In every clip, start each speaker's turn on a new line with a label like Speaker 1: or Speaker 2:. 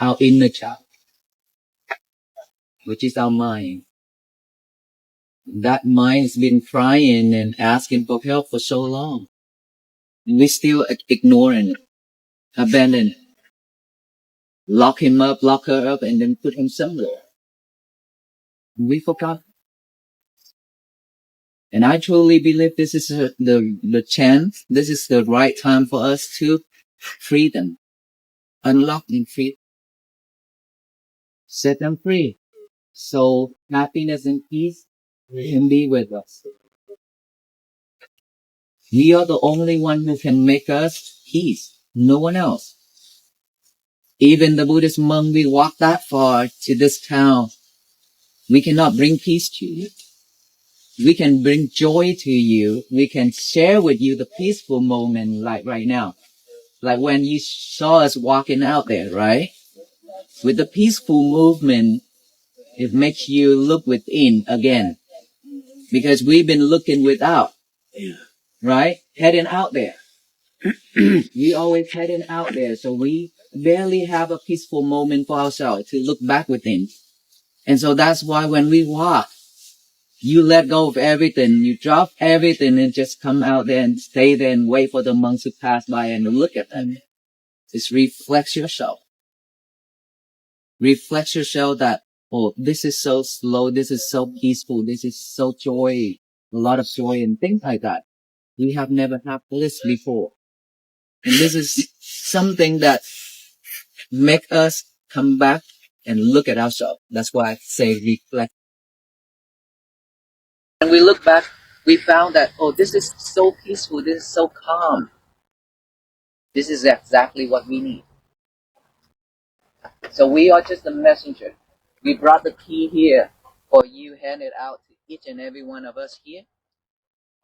Speaker 1: our inner child, which is our mind. That mind's been crying and asking for help for so long. We still ignoring it, abandon it, lock him up, lock her up, and then put him somewhere. We forgot. And I truly believe this is the chance, this is the right time for us to free them, unlock and free, set them free. So happiness and peace can be with us. We are the only one who can make us peace. No one else. Even the Buddhist monk, we walk that far to this town. We cannot bring peace to you. We can bring joy to you. We can share with you the peaceful moment like right now. Like when you saw us walking out there, right? With the peaceful movement, it makes you look within again. Because we've been looking without, right? Heading out there. We always heading out there. So we barely have a peaceful moment for ourselves to look back within. And so that's why when we walk, you let go of everything. You drop everything and just come out there and stay there and wait for the monks to pass by and look at them. Just reflex yourself. Reflex yourself that, oh, this is so slow. This is so peaceful. This is so joy. A lot of joy and things like that. We have never had bliss before. And this is something that make us come back and look at ourselves. That's why I say reflect. When we look back, we found that, oh, this is so peaceful. This is so calm. This is exactly what we need. So we are just a messenger. We brought the key here for you, hand it out to each and every one of us here.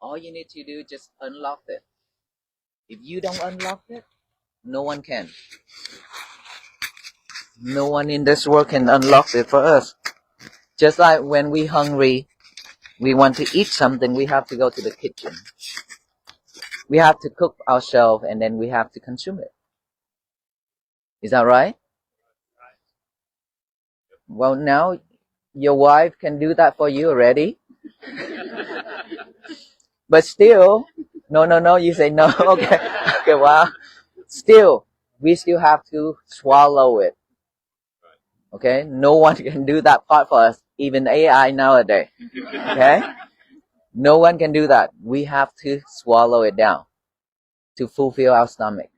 Speaker 1: All you need to do is just unlock it. If you don't unlock it, no one can. No one in this world can unlock it for us. Just like when we're hungry, we want to eat something, we have to go to the kitchen. We have to cook ourselves and then we have to consume it. Is that right? Well, now your wife can do that for you already. But still, no, you say no. Okay, okay, wow. Still, we still have to swallow it. Okay, no one can do that part for us, even AI nowadays. Okay, no one can do that. We have to swallow it down to fulfill our stomach.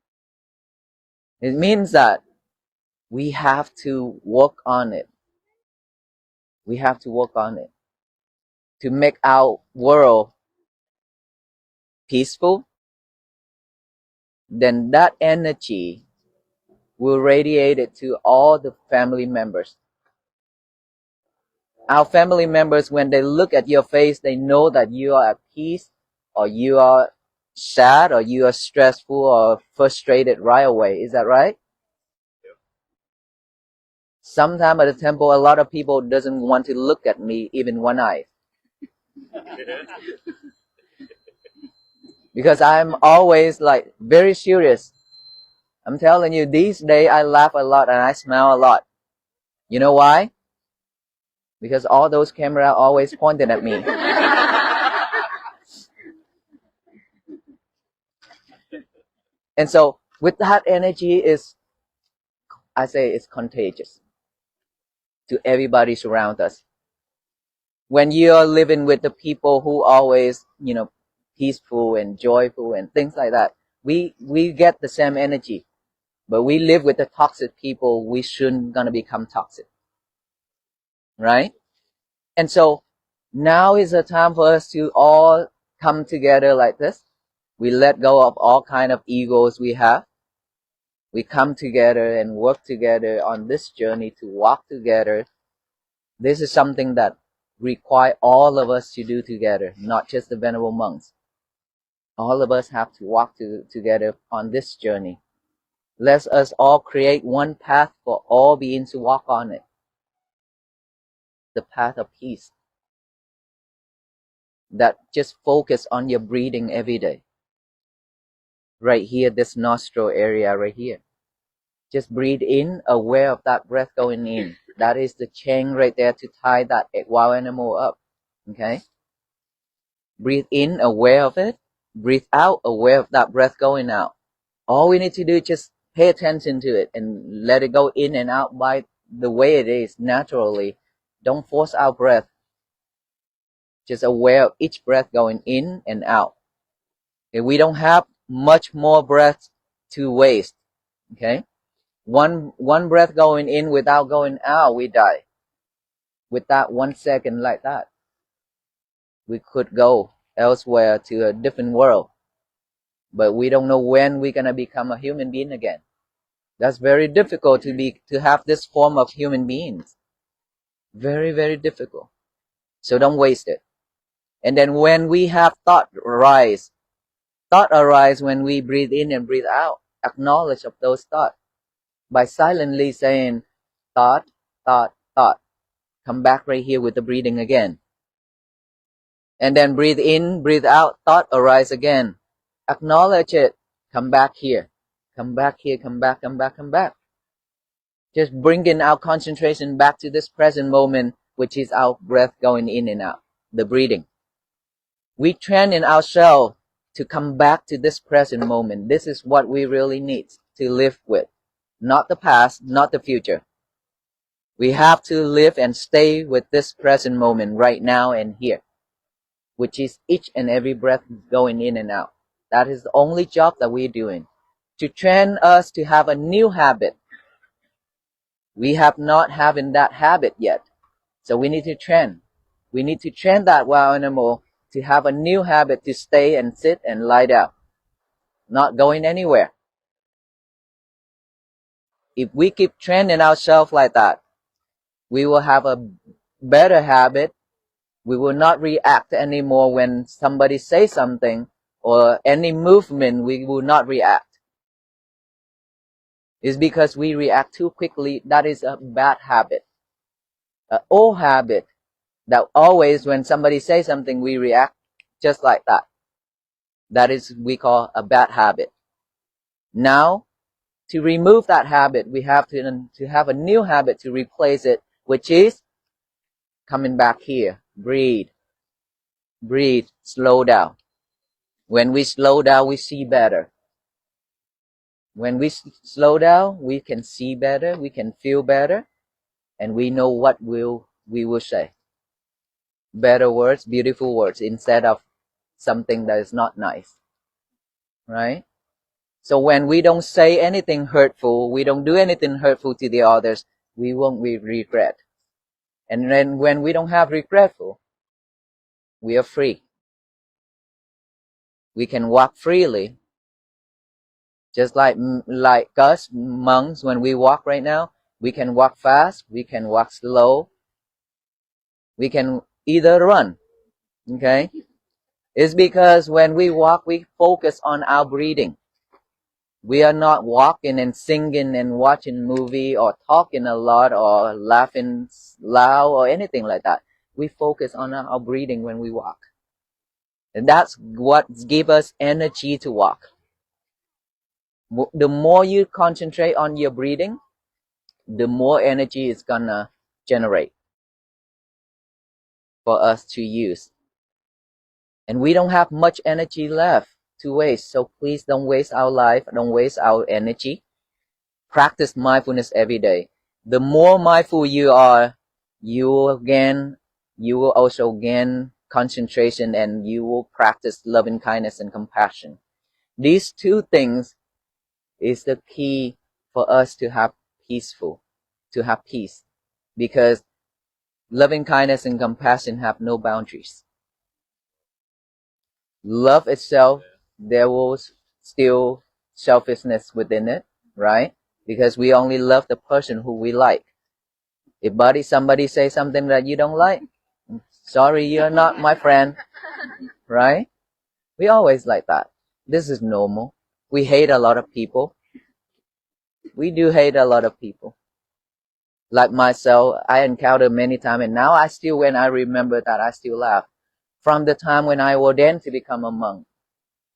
Speaker 1: It means that we have to work on it. We have to work on it to make our world peaceful. Then that energy will radiate it to all the family members. Our family members, when they look at your face, they know that you are at peace, or you are sad, or you are stressful or frustrated right away. Is that right? Sometime at the temple, a lot of people doesn't want to look at me even one eye. Because I'm always like very serious. I'm telling you, these days I laugh a lot and I smile a lot. You know why? Because all those cameras always pointed at me. And so with that energy is, I say it's contagious to everybody around us. When you're living with the people who always, peaceful and joyful and things like that, we get the same energy. But we live with the toxic people, we shouldn't gonna become toxic. Right? And so now is the time for us to all come together like this. We let go of all kind of egos we have. We come together and work together on this journey to walk together. This is something that require all of us to do together, not just the venerable monks. All of us have to walk together on this journey. Let us all create one path for all beings to walk on it. The path of peace. That just focus on your breathing every day. Right here, this nostril area right here. Just breathe in, aware of that breath going in. That is the chain right there to tie that wild animal up. Okay? Breathe in, aware of it. Breathe out, aware of that breath going out. All we need to do is just pay attention to it and let it go in and out by the way it is, naturally. Don't force our breath. Just aware of each breath going in and out. Okay? We don't have much more breath to waste. Okay? One breath going in without going out, we die. With that 1 second like that, we could go elsewhere to a different world. But we don't know when we're gonna become a human being again. That's very difficult to have this form of human beings. Very, very difficult. So don't waste it. And then when we have thought arise when we breathe in and breathe out. Acknowledge of those thoughts by silently saying thought, thought, thought. Come back right here with the breathing again. And then breathe in, breathe out, thought arise again. Acknowledge it. Come back here. Come back here, come back, come back, come back. Just bringing our concentration back to this present moment, which is our breath going in and out, the breathing. We train in ourselves to come back to this present moment. This is what we really need to live with. Not the past, not the future. We have to live and stay with this present moment right now and here, which is each and every breath going in and out. That is the only job that we're doing. To train us to have a new habit. We have not having that habit yet. So we need to train. We need to train that wild animal to have a new habit to stay and sit and lie down. Not going anywhere. If we keep training ourselves like that, we will have a better habit. We will not react anymore when somebody says something or any movement, we will not react. It's because we react too quickly. That is a bad habit. An old habit that always when somebody says something, we react just like that. That is we call a bad habit. Now, to remove that habit, we have to have a new habit to replace it, which is coming back here. Breathe. Breathe. Slow down. When we slow down, we see better. When we slow down, we can see better, we can feel better, and we know what we will say. Better words, beautiful words, instead of something that is not nice. Right? So when we don't say anything hurtful, we don't do anything hurtful to the others, we won't regret. And then when we don't have regretful, we are free. We can walk freely. Just like us monks, when we walk right now, we can walk fast, we can walk slow, we can either run. Okay? It's because when we walk, we focus on our breathing. We are not walking and singing and watching movie or talking a lot or laughing loud or anything like that. We focus on our breathing when we walk. And that's what gives us energy to walk. The more you concentrate on your breathing, the more energy it's gonna generate for us to use. And we don't have much energy left to waste. So please don't waste our life. Don't waste our energy. Practice mindfulness every day. The more mindful you are, you will also gain concentration, and you will practice loving kindness and compassion. These two things is the key for us to have peace. Because loving kindness and compassion have no boundaries. Love itself, there was still selfishness within it, right? Because we only love the person who we like. If somebody say something that you don't like, sorry, you're not my friend, right? We always like that. This is normal. We hate a lot of people. We do hate a lot of people. Like myself, I encountered many times, and now when I remember that, I still laugh. From the time when I ordained to become a monk,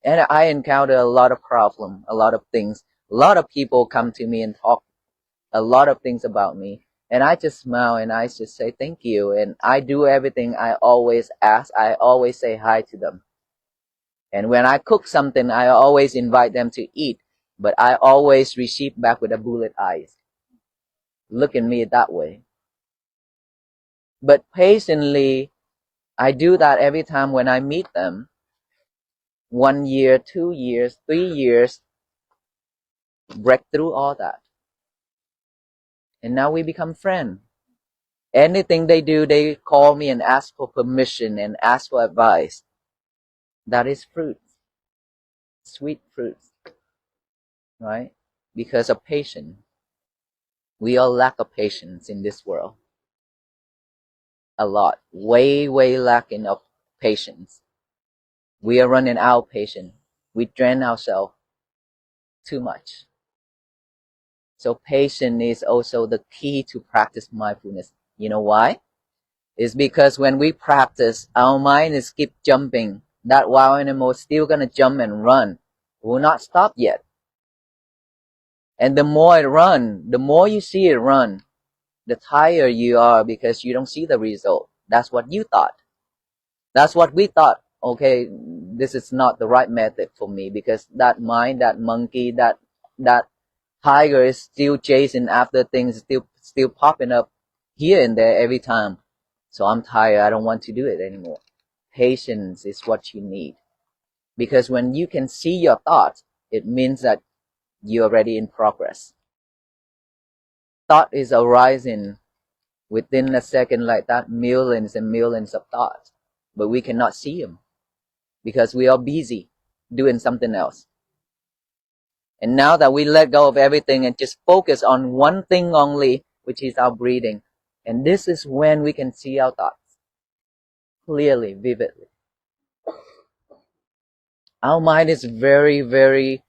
Speaker 1: and I encountered a lot of problems, a lot of things A lot of people come to me and talk a lot of things about me, and I just smile and I just say thank you, and I do everything I always ask. I always say hi to them. And when I cook something, I always invite them to eat, but I always receive back with a bullet eyes. Look at me that way. But patiently, I do that every time when I meet them. 1 year, 2 years, 3 years, break through all that. And now we become friends. Anything they do, they call me and ask for permission and ask for advice. That is fruit, sweet fruit, right? Because of patience. We all lack of patience in this world. A lot. Way, way lacking of patience. We are running out of patience. We drain ourselves too much. So patience is also the key to practice mindfulness. You know why? It's because when we practice, our mind is keep jumping. That wild animal is still gonna jump and run. It will not stop yet. And the more it run, the more you see it run, the tired you are because you don't see the result. That's what you thought. That's what we thought. Okay, this is not the right method for me because that mind, that monkey, that tiger is still chasing after things, still popping up here and there every time. So I'm tired. I don't want to do it anymore. Patience is what you need. Because when you can see your thoughts, it means that you're already in progress. Thought is arising within a second like that, millions and millions of thoughts. But we cannot see them because we are busy doing something else. And now that we let go of everything and just focus on one thing only, which is our breathing, and this is when we can see our thoughts clearly, vividly. Our mind is very, very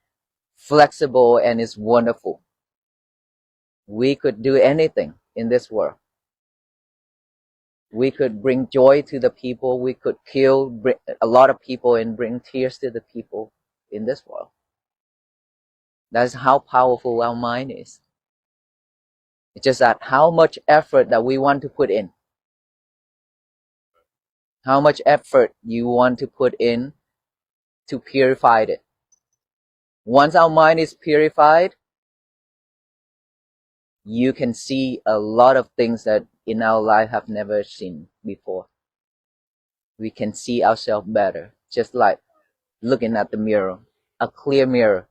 Speaker 1: flexible and is wonderful. We could do anything in this world. We could bring joy to the people. We could kill a lot of people and bring tears to the people in this world. That's how powerful our mind is. It's just that how much effort that we want to put in. How much effort you want to put in to purify it. Once our mind is purified, you can see a lot of things that in our life have never seen before. We can see ourselves better, just like looking at the mirror, a clear mirror,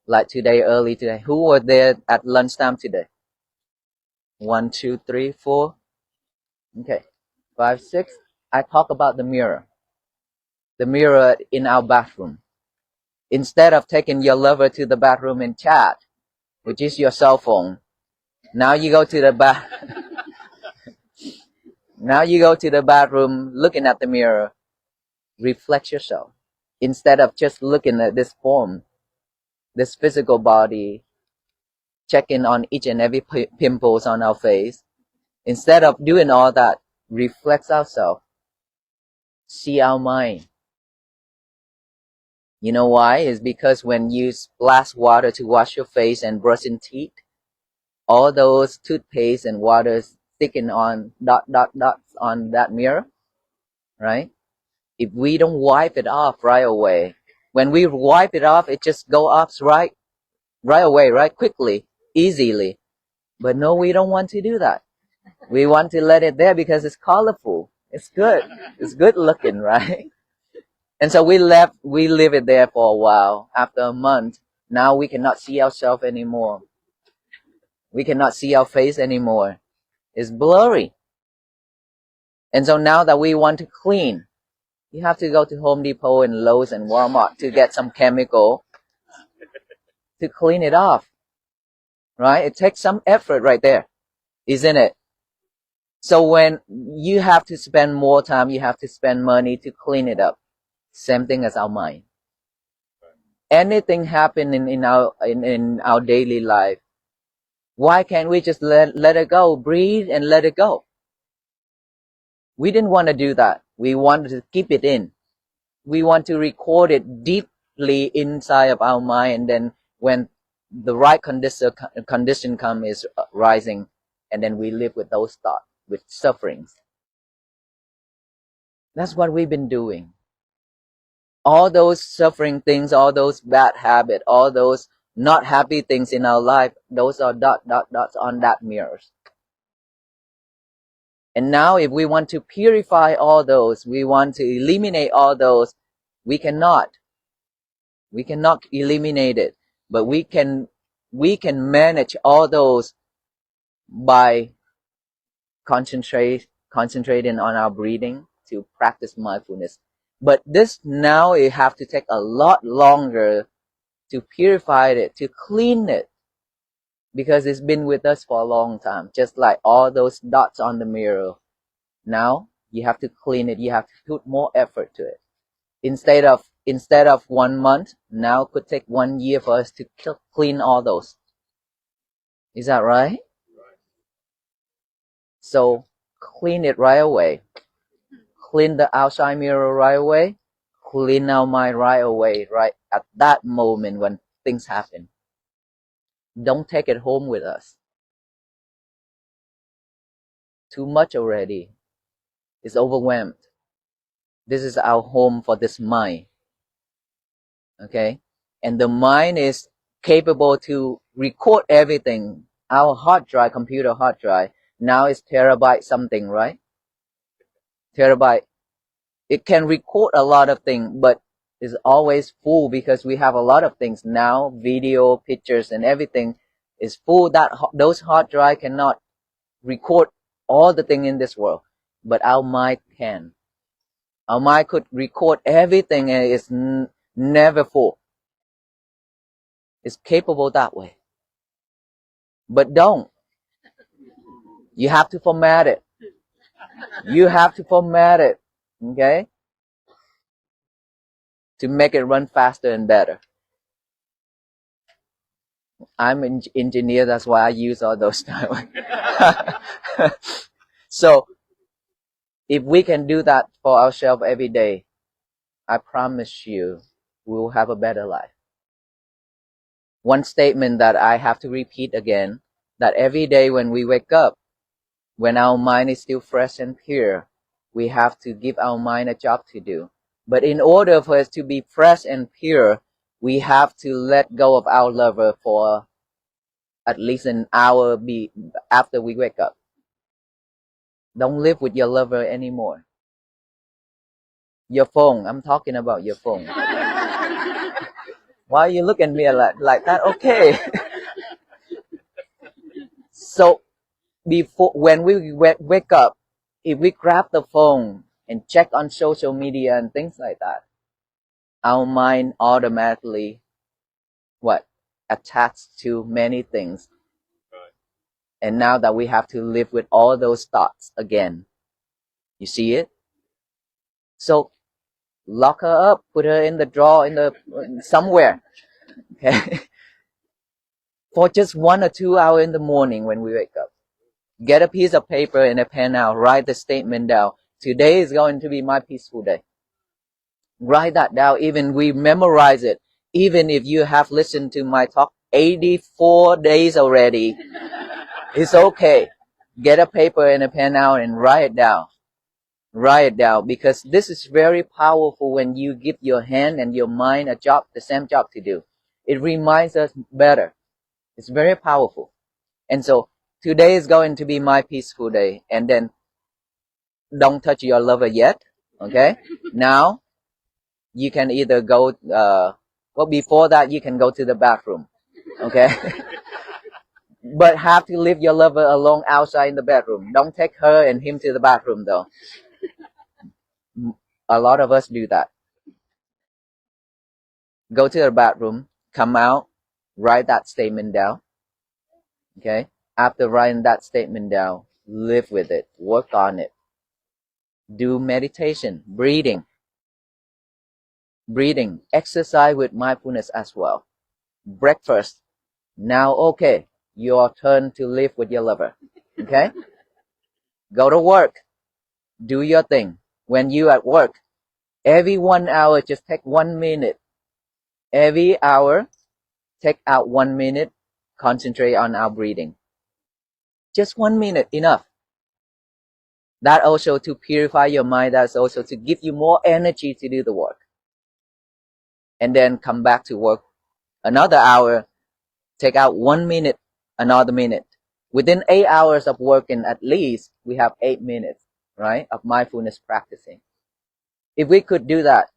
Speaker 1: like today, early today. Who were there at lunchtime today? 1, 2, 3, 4. Okay, 5, 6. I talk about the mirror in our bathroom. Instead of taking your lover to the bathroom and chat, which is your cell phone, now you go to the now you go to the bathroom, looking at the mirror, reflect yourself. Instead of just looking at this form, this physical body, checking on each and every pimples on our face, instead of doing all that, reflect ourselves, see our mind. You know why? It's because when you splash water to wash your face and brushing teeth, all those toothpaste and water sticking on dots on that mirror, right? If we don't wipe it off right away, when we wipe it off, it just go off right away, right quickly, easily. But no, we don't want to do that. We want to let it there because it's colorful. It's good. It's good looking, right? And so we leave it there for a while. After a month, now we cannot see ourselves anymore. We cannot see our face anymore. It's blurry. And so now that we want to clean, you have to go to Home Depot and Lowe's and Walmart to get some chemical to clean it off. Right? It takes some effort right there, isn't it? So when you have to spend more time, you have to spend money to clean it up. Same thing as our mind. Anything happen in our daily life, why can't we just let it go, breathe and let it go? We didn't want to do that. We wanted to keep it in. We want to record it deeply inside of our mind, and then when the right condition come is rising, and then we live with those thoughts, with sufferings. That's what we've been doing. All those suffering things, all those bad habits, all those not happy things in our life, those are dots on that mirrors. And now if we want to purify all those, we want to eliminate all those, we cannot. We cannot eliminate it, but we can manage all those by concentrating on our breathing to practice mindfulness. But this now it have to take a lot longer to purify it, to clean it, because it's been with us for a long time, just like all those dots on the mirror. Now you have to clean it, you have to put more effort to it. Instead of 1 month, now could take 1 year for us to clean all those. Is that right? So clean it right away. Clean the outside mirror right away. Clean our mind right away, right at that moment when things happen. Don't take it home with us. Too much already. It's overwhelmed. This is our home for this mind. Okay? And the mind is capable to record everything. Our hard drive, computer hard drive, now is terabyte something, right? Terabyte. It can record a lot of things, but it's always full because we have a lot of things now, video, pictures, and everything is full. Those hard drive cannot record all the thing in this world, but our mind can. Our mind could record everything and it's never full. It's capable that way. But don't. You have to format it. You have to format it, okay? To make it run faster and better. I'm an engineer, that's why I use all those time. So, if we can do that for ourselves every day, I promise you, we will have a better life. One statement that I have to repeat again, that every day when we wake up, when our mind is still fresh and pure, we have to give our mind a job to do. But in order for us to be fresh and pure, we have to let go of our lover for at least an hour after we wake up. Don't live with your lover anymore. Your phone, I'm talking about your phone. Why you look at me like that? Okay. So when we wake up, if we grab the phone and check on social media and things like that, our mind automatically attached to many things. And now that we have to live with all those thoughts again. You see it? So lock her up, put her in the drawer somewhere. Okay? For just 1 or 2 hours in the morning when we wake up. Get a piece of paper and a pen out, write the statement down. Today is going to be my peaceful day. Write that down, even we memorize it. Even if you have listened to my talk 84 days already, it's okay. Get a paper and a pen out and write it down. Write it down, because this is very powerful when you give your hand and your mind the same job to do. It reminds us better. It's very powerful. And so today is going to be my peaceful day. And then don't touch your lover yet. Okay? Now you can either go, before that you can go to the bathroom. Okay? But have to leave your lover alone outside in the bedroom. Don't take her and him to the bathroom though. A lot of us do that. Go to the bathroom, come out, write that statement down. Okay? After writing that statement down, live with it, work on it. Do meditation, breathing, exercise with mindfulness as well. Breakfast. Now, okay, your turn to live with your lover. Okay? Go to work. Do your thing. When you at work, every 1 hour, just take 1 minute. Every hour, take out 1 minute, concentrate on our breathing. Just 1 minute, enough. That also to purify your mind, that's also to give you more energy to do the work. And then come back to work another hour, take out 1 minute, another minute. Within 8 hours of working, at least we have 8 minutes, right, of mindfulness practicing. If we could do that,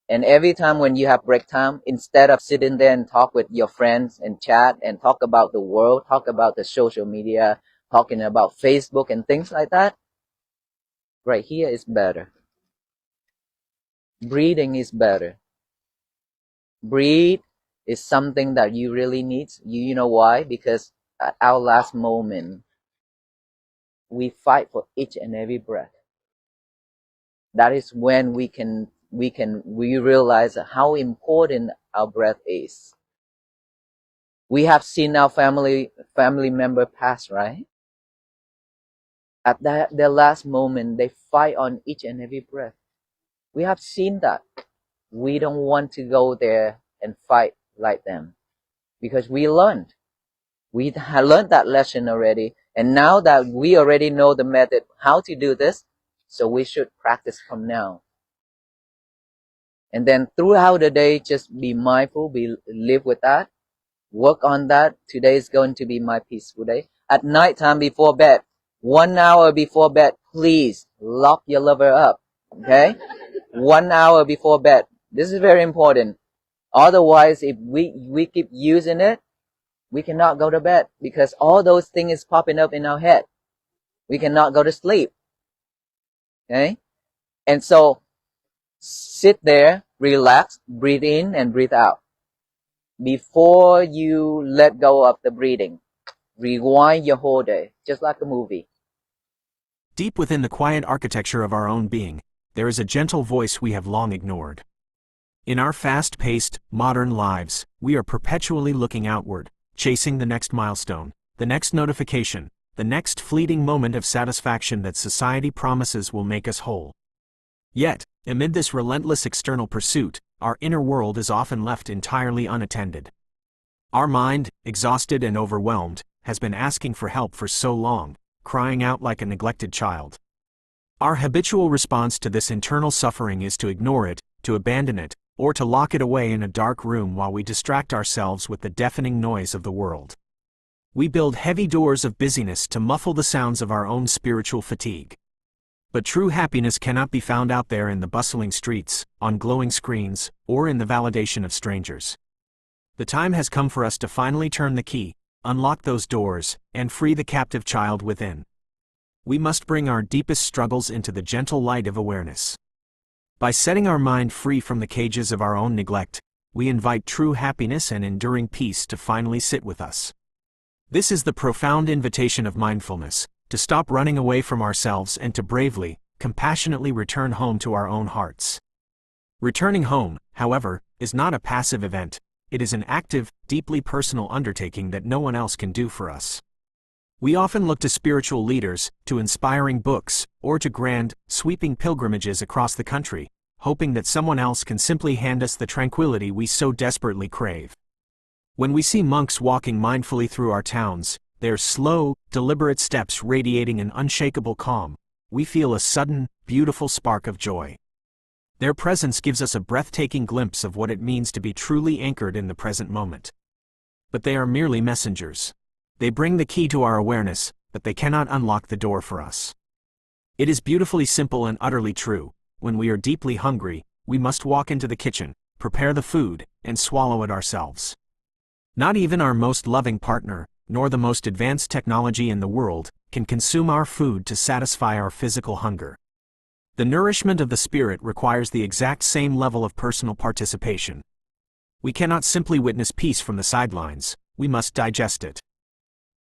Speaker 1: and every time when you have break time, instead of sitting there and talk with your friends and chat and talk about the world, talk about the social media, talking about Facebook and things like that, right here is better. Breathing is better. Breathe is something that you really need. You know why? Because at our last moment, we fight for each and every breath. That is when we realize how important our breath is. We have seen our family member pass, right? At their last moment, they fight on each and every breath. We have seen that. We don't want to go there and fight like them, because we learned that lesson already. And now that we already know the method, how to do this, so we should practice from now. And then throughout the day, just be mindful, live with that, work on that. Today is going to be my peaceful day. At night time before bed, 1 hour before bed, please lock your lover up. Okay? 1 hour before bed. This is very important. Otherwise, if we keep using it, we cannot go to bed, because all those things is popping up in our head. We cannot go to sleep. Okay? And so, sit there, relax, breathe in and breathe out. Before you let go of the breathing, rewind your whole day, just like a movie.
Speaker 2: Deep within the quiet architecture of our own being, there is a gentle voice we have long ignored. In our fast-paced, modern lives, we are perpetually looking outward, chasing the next milestone, the next notification, the next fleeting moment of satisfaction that society promises will make us whole. Yet, amid this relentless external pursuit, our inner world is often left entirely unattended. Our mind, exhausted and overwhelmed, has been asking for help for so long, crying out like a neglected child. Our habitual response to this internal suffering is to ignore it, to abandon it, or to lock it away in a dark room while we distract ourselves with the deafening noise of the world. We build heavy doors of busyness to muffle the sounds of our own spiritual fatigue. But true happiness cannot be found out there in the bustling streets, on glowing screens, or in the validation of strangers. The time has come for us to finally turn the key, unlock those doors, and free the captive child within. We must bring our deepest struggles into the gentle light of awareness. By setting our mind free from the cages of our own neglect, we invite true happiness and enduring peace to finally sit with us. This is the profound invitation of mindfulness, to stop running away from ourselves and to bravely, compassionately return home to our own hearts. Returning home, however, is not a passive event. It is an active, deeply personal undertaking that no one else can do for us. We often look to spiritual leaders, to inspiring books, or to grand, sweeping pilgrimages across the country, hoping that someone else can simply hand us the tranquility we so desperately crave. When we see monks walking mindfully through our towns, their slow, deliberate steps radiating an unshakable calm, we feel a sudden, beautiful spark of joy. Their presence gives us a breathtaking glimpse of what it means to be truly anchored in the present moment. But they are merely messengers. They bring the key to our awareness, but they cannot unlock the door for us. It is beautifully simple and utterly true. When we are deeply hungry, we must walk into the kitchen, prepare the food, and swallow it ourselves. Not even our most loving partner, nor the most advanced technology in the world, can consume our food to satisfy our physical hunger. The nourishment of the spirit requires the exact same level of personal participation. We cannot simply witness peace from the sidelines, we must digest it.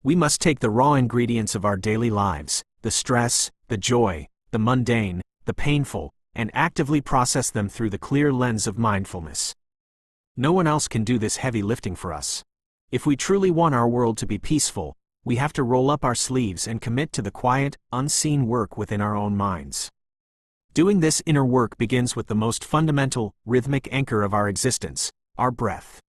Speaker 2: We must take the raw ingredients of our daily lives, the stress, the joy, the mundane, the painful, and actively process them through the clear lens of mindfulness. No one else can do this heavy lifting for us. If we truly want our world to be peaceful, we have to roll up our sleeves and commit to the quiet, unseen work within our own minds. Doing this inner work begins with the most fundamental, rhythmic anchor of our existence, our breath.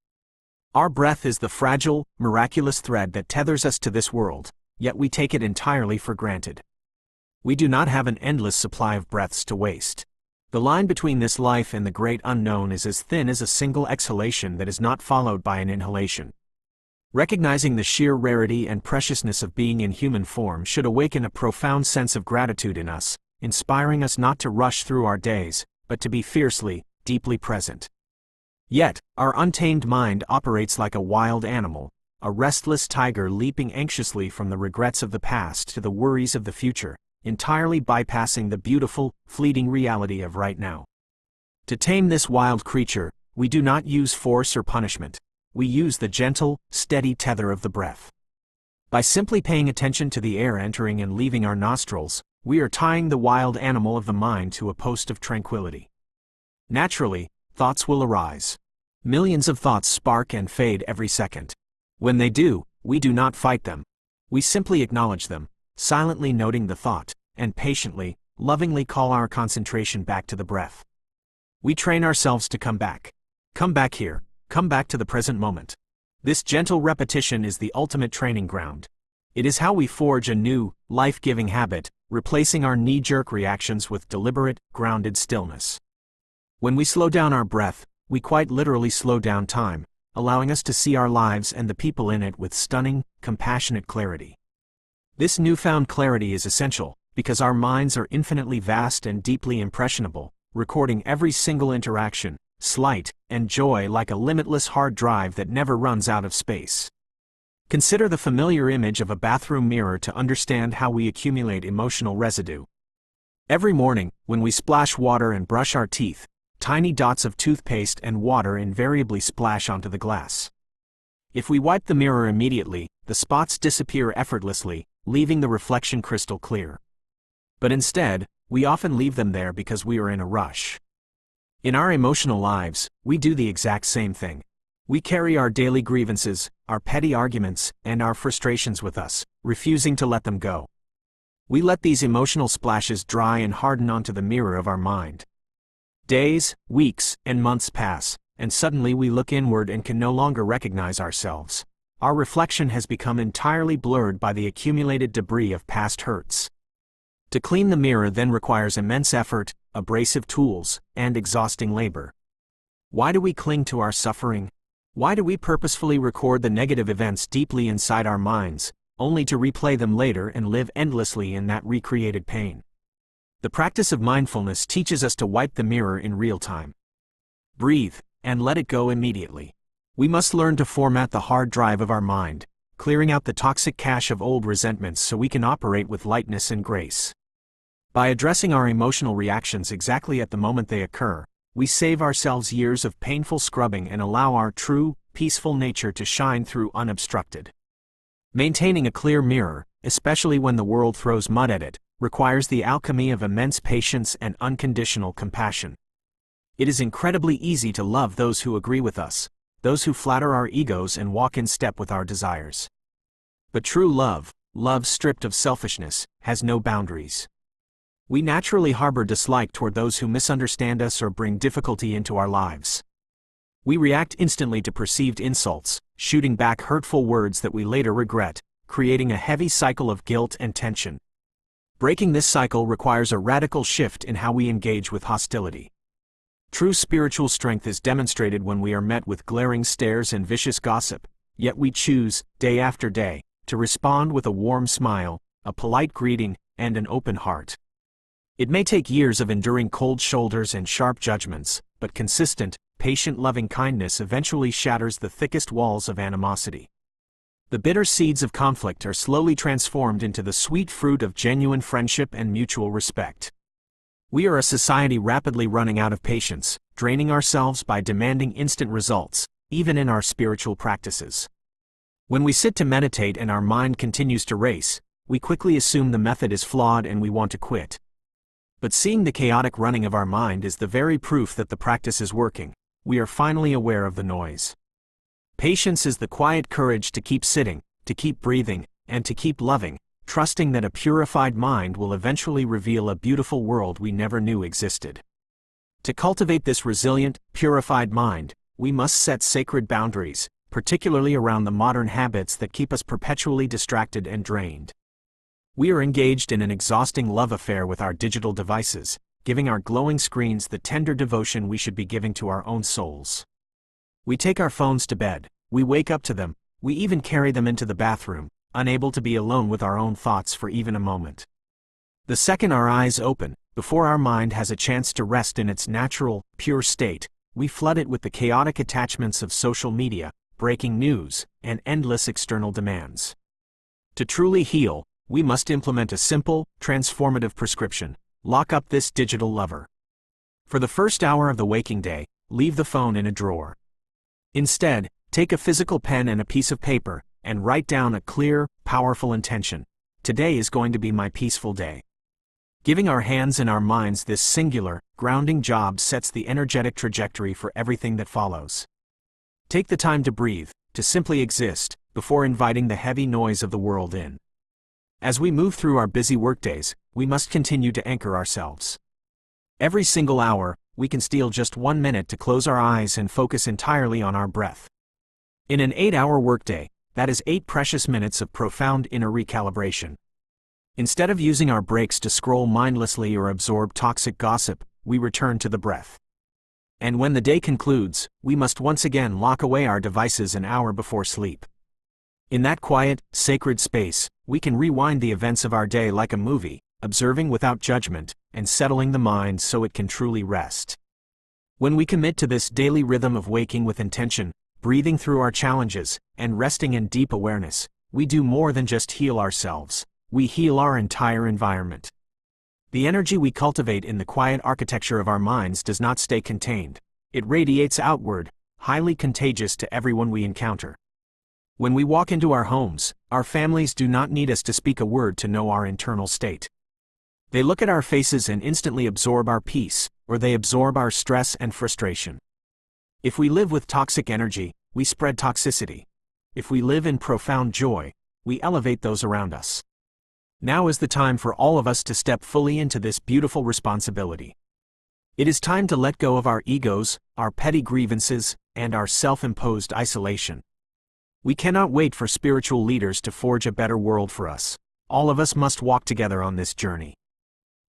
Speaker 2: Our breath is the fragile, miraculous thread that tethers us to this world, yet we take it entirely for granted. We do not have an endless supply of breaths to waste. The line between this life and the great unknown is as thin as a single exhalation that is not followed by an inhalation. Recognizing the sheer rarity and preciousness of being in human form should awaken a profound sense of gratitude in us, inspiring us not to rush through our days, but to be fiercely, deeply present. Yet, our untamed mind operates like a wild animal, a restless tiger leaping anxiously from the regrets of the past to the worries of the future, entirely bypassing the beautiful, fleeting reality of right now. To tame this wild creature, we do not use force or punishment. We use the gentle, steady tether of the breath. By simply paying attention to the air entering and leaving our nostrils, we are tying the wild animal of the mind to a post of tranquility. Naturally, thoughts will arise. Millions of thoughts spark and fade every second. When they do, we do not fight them. We simply acknowledge them, silently noting the thought, and patiently, lovingly call our concentration back to the breath. We train ourselves to come back. Come back here. Come back to the present moment. This gentle repetition is the ultimate training ground. It is how we forge a new, life-giving habit, replacing our knee-jerk reactions with deliberate, grounded stillness. When we slow down our breath, we quite literally slow down time, allowing us to see our lives and the people in it with stunning, compassionate clarity. This newfound clarity is essential, because our minds are infinitely vast and deeply impressionable, recording every single interaction, slight, and joy like a limitless hard drive that never runs out of space. Consider the familiar image of a bathroom mirror to understand how we accumulate emotional residue. Every morning, when we splash water and brush our teeth, tiny dots of toothpaste and water invariably splash onto the glass. If we wipe the mirror immediately, the spots disappear effortlessly, leaving the reflection crystal clear. But instead, we often leave them there because we are in a rush. In our emotional lives, we do the exact same thing. We carry our daily grievances, our petty arguments, and our frustrations with us, refusing to let them go. We let these emotional splashes dry and harden onto the mirror of our mind. Days, weeks, and months pass, and suddenly we look inward and can no longer recognize ourselves. Our reflection has become entirely blurred by the accumulated debris of past hurts. To clean the mirror then requires immense effort, abrasive tools, and exhausting labor. Why do we cling to our suffering? Why do we purposefully record the negative events deeply inside our minds, only to replay them later and live endlessly in that recreated pain? The practice of mindfulness teaches us to wipe the mirror in real time. Breathe, and let it go immediately. We must learn to format the hard drive of our mind, clearing out the toxic cache of old resentments so we can operate with lightness and grace. By addressing our emotional reactions exactly at the moment they occur, we save ourselves years of painful scrubbing and allow our true, peaceful nature to shine through unobstructed. Maintaining a clear mirror, especially when the world throws mud at it, requires the alchemy of immense patience and unconditional compassion. It is incredibly easy to love those who agree with us, those who flatter our egos and walk in step with our desires. But true love, love stripped of selfishness, has no boundaries. We naturally harbor dislike toward those who misunderstand us or bring difficulty into our lives. We react instantly to perceived insults, shooting back hurtful words that we later regret, creating a heavy cycle of guilt and tension. Breaking this cycle requires a radical shift in how we engage with hostility. True spiritual strength is demonstrated when we are met with glaring stares and vicious gossip, yet we choose, day after day, to respond with a warm smile, a polite greeting, and an open heart. It may take years of enduring cold shoulders and sharp judgments, but consistent, patient loving kindness eventually shatters the thickest walls of animosity. The bitter seeds of conflict are slowly transformed into the sweet fruit of genuine friendship and mutual respect. We are a society rapidly running out of patience, draining ourselves by demanding instant results, even in our spiritual practices. When we sit to meditate and our mind continues to race, we quickly assume the method is flawed and we want to quit. But seeing the chaotic running of our mind is the very proof that the practice is working. We are finally aware of the noise. Patience is the quiet courage to keep sitting, to keep breathing, and to keep loving, trusting that a purified mind will eventually reveal a beautiful world we never knew existed. To cultivate this resilient, purified mind, we must set sacred boundaries, particularly around the modern habits that keep us perpetually distracted and drained. We are engaged in an exhausting love affair with our digital devices, giving our glowing screens the tender devotion we should be giving to our own souls. We take our phones to bed, we wake up to them, we even carry them into the bathroom, unable to be alone with our own thoughts for even a moment. The second our eyes open, before our mind has a chance to rest in its natural, pure state, we flood it with the chaotic attachments of social media, breaking news, and endless external demands. To truly heal, we must implement a simple, transformative prescription: lock up this digital lover. For the first hour of the waking day, leave the phone in a drawer. Instead, take a physical pen and a piece of paper, and write down a clear, powerful intention. Today is going to be my peaceful day. Giving our hands and our minds this singular, grounding job sets the energetic trajectory for everything that follows. Take the time to breathe, to simply exist, before inviting the heavy noise of the world in. As we move through our busy workdays, we must continue to anchor ourselves. Every single hour, we can steal just 1 minute to close our eyes and focus entirely on our breath. In an 8-hour workday, that is 8 precious minutes of profound inner recalibration. Instead of using our breaks to scroll mindlessly or absorb toxic gossip, we return to the breath. And when the day concludes, we must once again lock away our devices an hour before sleep. In that quiet, sacred space, we can rewind the events of our day like a movie, observing without judgment, and settling the mind so it can truly rest. When we commit to this daily rhythm of waking with intention, breathing through our challenges, and resting in deep awareness, we do more than just heal ourselves. We heal our entire environment. The energy we cultivate in the quiet architecture of our minds does not stay contained. It radiates outward, highly contagious to everyone we encounter. When we walk into our homes, our families do not need us to speak a word to know our internal state. They look at our faces and instantly absorb our peace, or they absorb our stress and frustration. If we live with toxic energy, we spread toxicity. If we live in profound joy, we elevate those around us. Now is the time for all of us to step fully into this beautiful responsibility. It is time to let go of our egos, our petty grievances, and our self-imposed isolation. We cannot wait for spiritual leaders to forge a better world for us. All of us must walk together on this journey.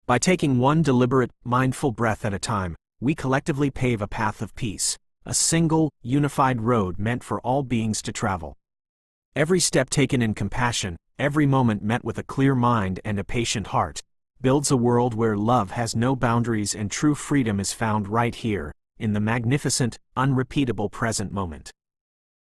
Speaker 2: By taking one deliberate, mindful breath at a time, we collectively pave a path of peace, a single, unified road meant for all beings to travel. Every step taken in compassion, every moment met with a clear mind and a patient heart, builds a world where love has no boundaries and true freedom is found right here, in the magnificent, unrepeatable present moment.